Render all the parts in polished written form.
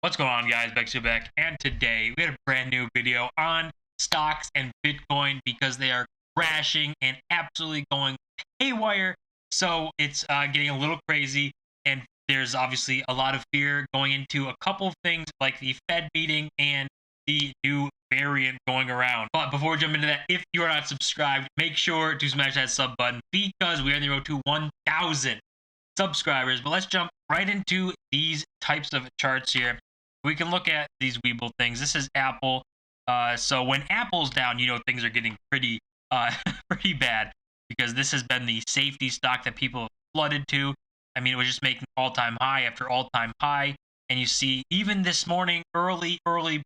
What's going on, guys? Bexio back, and today we had a brand new video on stocks and Bitcoin because they are crashing and absolutely going haywire. So it's getting a little crazy, and there's obviously a lot of fear going into a couple of things like the Fed meeting and the new variant going around. But before we jump into that, if you are not subscribed, make sure to smash that sub button because we are on the road to 1,000 subscribers. But let's jump right into these types of charts here. We can look at these Weeble things. This is Apple. So when Apple's down, things are getting pretty pretty bad because this has been the safety stock that people have flooded to. I mean, it was just making all-time high after all-time high. And you see, even this morning, early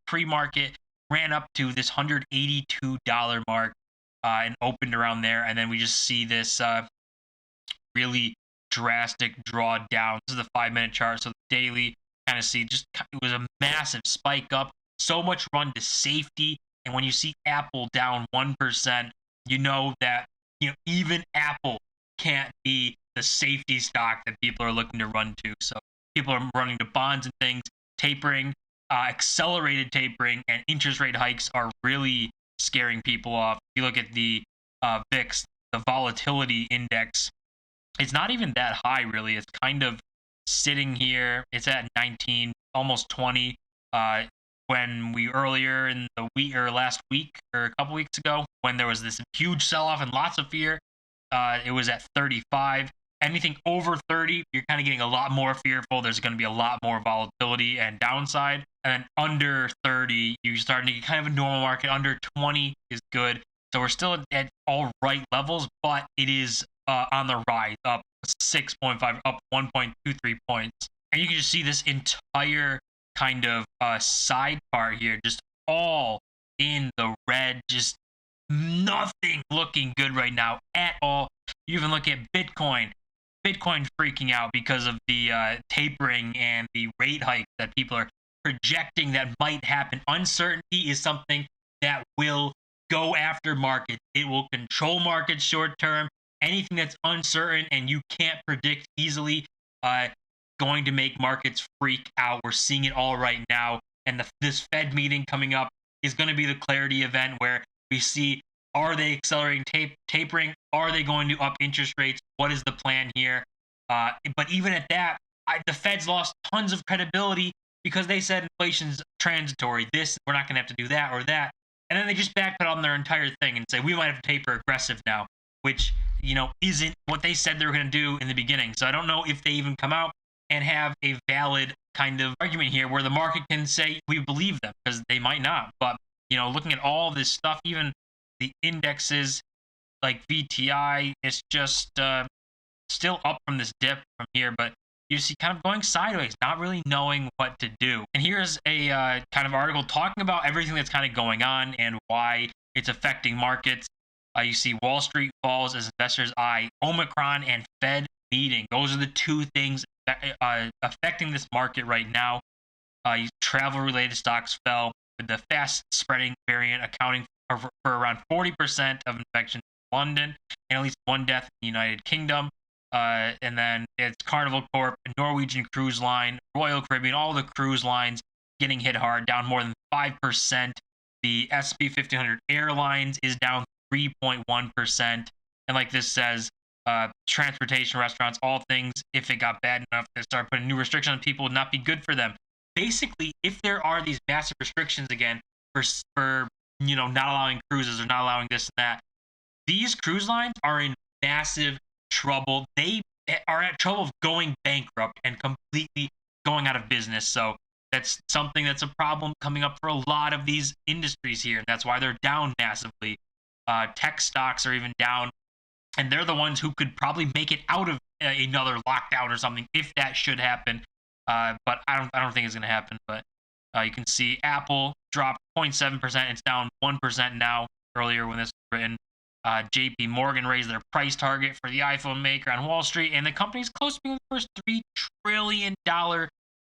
pre-market ran up to this $182 mark and opened around there. And then we just see this really drastic drawdown. This is the 5-minute chart. So the daily kind of see just it was a massive spike up, so much run to safety. And when you see Apple down 1%, you know that even Apple can't be the safety stock that people are looking to run to. So people are running to bonds and things. Tapering, accelerated tapering, and interest rate hikes are really scaring people off. If you look at the VIX, the volatility index, it's not even that high really. It's kind of sitting here. It's at 19, almost 20. When we earlier in the week or last week or a couple weeks ago, when there was this huge sell-off and lots of fear, it was at 35. Anything over 30, you're kind of getting a lot more fearful. There's going to be a lot more volatility and downside. And then under 30, you're starting to get kind of a normal market. Under 20 is good. So we're still at all right levels, but it is on the rise, up 6.5, up 1.23 points. And you can just see this entire kind of side part here, just all in the red, just nothing looking good right now at all. You even look at Bitcoin freaking out because of the tapering and the rate hike that people are projecting that might happen. Uncertainty is something that will go after markets. It will control markets short term. Anything that's uncertain and you can't predict easily, going to make markets freak out. We're seeing it all right now. And this Fed meeting coming up is going to be the clarity event where we see, are they accelerating tapering? Are they going to up interest rates? What is the plan here? But even at that, the Fed's lost tons of credibility because they said inflation's transitory. We're not going to have to do that or that. And then they just backpedal on their entire thing and say, we might have to taper aggressive now, which, isn't what they said they were going to do in the beginning. So I don't know if they even come out and have a valid kind of argument here where the market can say we believe them, because they might not. But, looking at all this stuff, even the indexes like VTI, it's just still up from this dip from here, but you see kind of going sideways, not really knowing what to do. And here's a kind of article talking about everything that's kind of going on and why it's affecting markets. You see Wall Street falls as investors eye Omicron and Fed meeting. Those are the two things affecting this market right now. Travel-related stocks fell, with the fast-spreading variant accounting for around 40% of infections in London and at least one death in the United Kingdom. And then it's Carnival Corp, Norwegian Cruise Line, Royal Caribbean, all the cruise lines getting hit hard, down more than 5%. The S&P 1500 Airlines is down 3.1%. And like this says, transportation, restaurants, all things, if it got bad enough to start putting new restrictions on people, would not be good for them. Basically, if there are these massive restrictions again for not allowing cruises or not allowing this and that, these cruise lines are in massive trouble. They are at trouble of going bankrupt and completely going out of business. So that's something that's a problem coming up for a lot of these industries here. And that's why they're down massively. Tech stocks are even down, and they're the ones who could probably make it out of another lockdown or something if that should happen. But I don't think it's going to happen. But you can see Apple dropped 0.7%. It's down 1% now. Earlier when this was written, JP Morgan raised their price target for the iPhone maker on Wall Street, and the company's close to being the first $3 trillion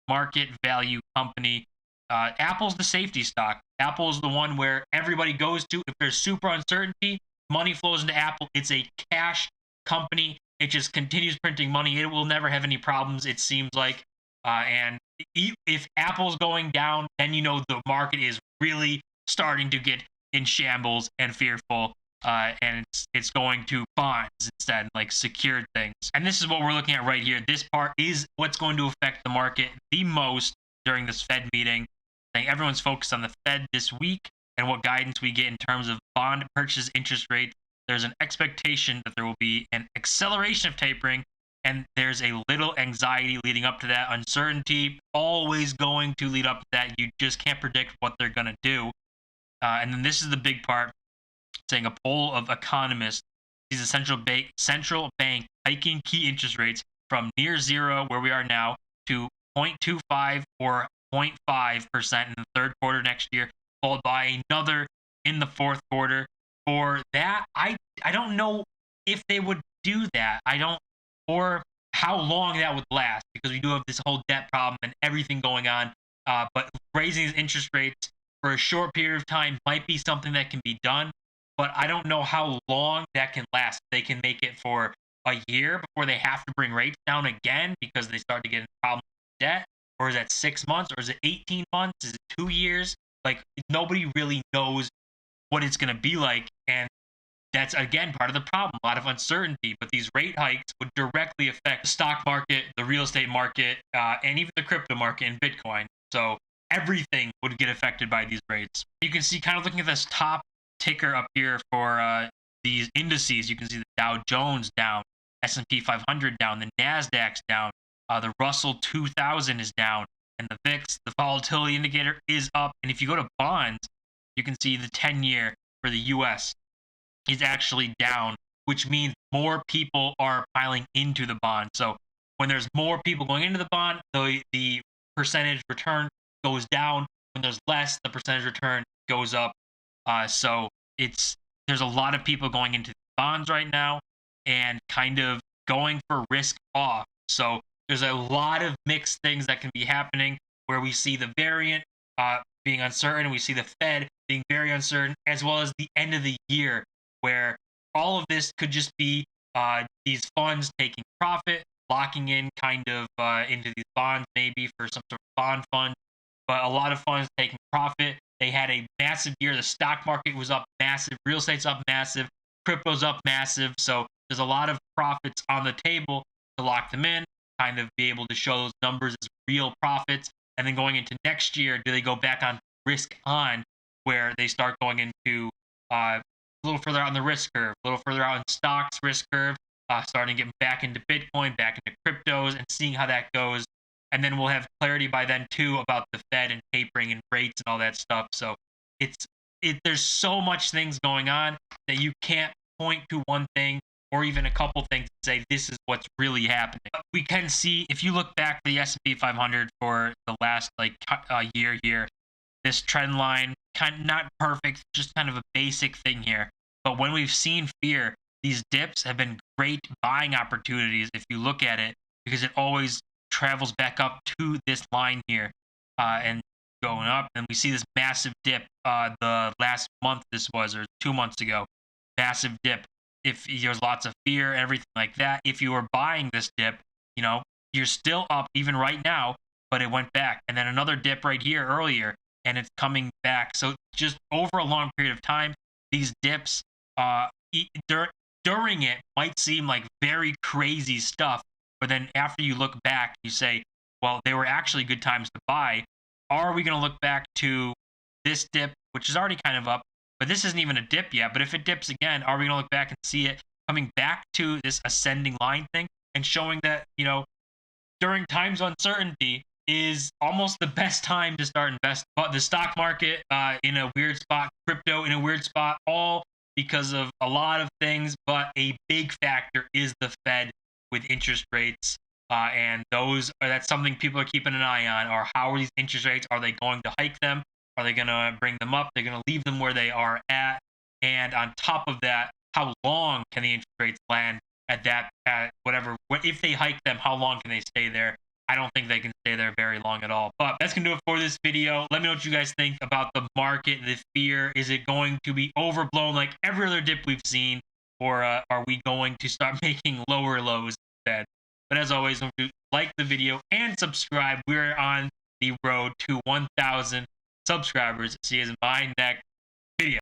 market value company. Apple's the safety stock. Apple's the one where everybody goes to if there's super uncertainty. Money flows into Apple. It's a cash company. It just continues printing money. It will never have any problems, it seems like. And if Apple's going down, then you know the market is really starting to get in shambles and fearful. And it's going to bonds instead, like secured things. And this is what we're looking at right here. This part is what's going to affect the market the most during this Fed meeting. I think everyone's focused on the Fed this week and what guidance we get in terms of bond purchase interest rates. There's an expectation that there will be an acceleration of tapering, and there's a little anxiety leading up to that. Uncertainty always going to lead up to that. You just can't predict what they're going to do. And then this is the big part, saying a poll of economists sees a central bank hiking key interest rates from near zero, where we are now, to 0.25 or 0.5% in the third quarter next year, followed by another in the fourth quarter. For that, I don't know if they would do that. I don't, or how long that would last, because we do have this whole debt problem and everything going on. But raising these interest rates for a short period of time might be something that can be done, but I don't know how long that can last. They can make it for a year before they have to bring rates down again because they start to get in problems with debt, or is that 6 months, or is it 18 months? Is it 2 years? Like, nobody really knows what it's going to be like, and that's again part of the problem. A lot of uncertainty, but these rate hikes would directly affect the stock market, the real estate market, and even the crypto market and Bitcoin. So everything would get affected by these rates. You can see, kind of looking at this top ticker up here for these indices, you can see the Dow Jones down, S&P 500 down, the Nasdaq's down, the Russell 2000 is down, and the VIX, the volatility indicator, is up. And if you go to bonds, you can see the 10-year for the US is actually down, which means more people are piling into the bond. So when there's more people going into the bond, the percentage return goes down. When there's less, the percentage return goes up. So there's a lot of people going into bonds right now and kind of going for risk off. So there's a lot of mixed things that can be happening, where we see the variant being uncertain, we see the Fed being very uncertain, as well as the end of the year, where all of this could just be these funds taking profit, locking in kind of into these bonds, maybe for some sort of bond fund. But a lot of funds taking profit. They had a massive year. The stock market was up massive. Real estate's up massive. Crypto's up massive. So there's a lot of profits on the table to lock them in, kind of be able to show those numbers as real profits. And then going into next year, do they go back on risk on, where they start going into a little further out on the risk curve, a little further out in stocks risk curve, starting to get back into Bitcoin, back into cryptos, and seeing how that goes. And then we'll have clarity by then too about the Fed and tapering and rates and all that stuff. So there's so much things going on that you can't point to one thing or even a couple things and say this is what's really happening. But we can see, if you look back to the S&P 500 for the last year here, this trend line, kind of not perfect, just kind of a basic thing here. But when we've seen fear, these dips have been great buying opportunities if you look at it, because it always travels back up to this line here and going up. And we see this massive dip the last month, this was, or 2 months ago. Massive dip. If there's lots of fear and everything like that, if you were buying this dip, you're still up even right now, but it went back. And then another dip right here earlier, and it's coming back. So just over a long period of time, these dips during it might seem like very crazy stuff, but then after you look back, you say, well, they were actually good times to buy. Are we going to look back to this dip, which is already kind of up, but this isn't even a dip yet? But if it dips again, are we going to look back and see it coming back to this ascending line thing and showing that, during times of uncertainty is almost the best time to start investing? But the stock market in a weird spot, crypto in a weird spot, all because of a lot of things. But a big factor is the Fed with interest rates. And that's something people are keeping an eye on. Or how are these interest rates? Are they going to hike them? Are they going to bring them up? They're going to leave them where they are at. And on top of that, how long can the interest rates land at whatever? If they hike them, how long can they stay there? I don't think they can stay there very long at all. But that's going to do it for this video. Let me know what you guys think about the market, the fear. Is it going to be overblown like every other dip we've seen? Or are we going to start making lower lows instead? But as always, don't forget to like the video and subscribe. We're on the road to 1,000 subscribers. See you in my next